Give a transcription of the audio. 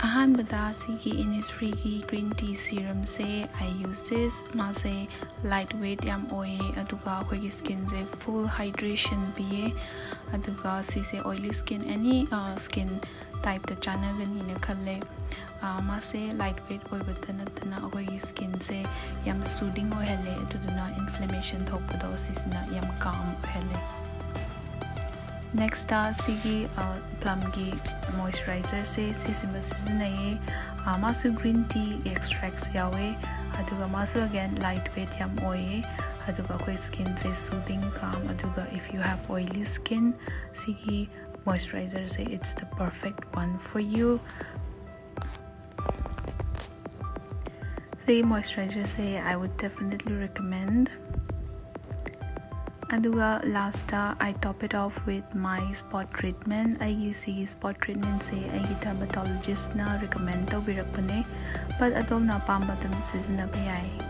अहानबदा सिगी Innisfree की green tea serum से I use this मासे lightweight याम ओये अदुगा अखोइगी skin से full hydration पिए अदुगा सिसे oily skin any skin type ता चानगनी ने खले मासे lightweight ओय बतना तना अखोइगी skin से याम soothing ओहेले अदुदुना inflammation थोपदो सिसना याम calm ओहेले Next सिगी plum की moisturizer से सिसिमा सिजनये मासु green tea extracts यावे अदुगा मासु again lightweight याम ओये अदुगा कोई skin से soothing calm अदुगा if you have oily skin सिगी moisturizer से it's the perfect one for you सिगी moisturizer से I would definitely recommend Aduga last I top it off with my spot treatment. I see spot treatment say I dermatologist na recommend to birakpane but adom na pambatam season na bayai.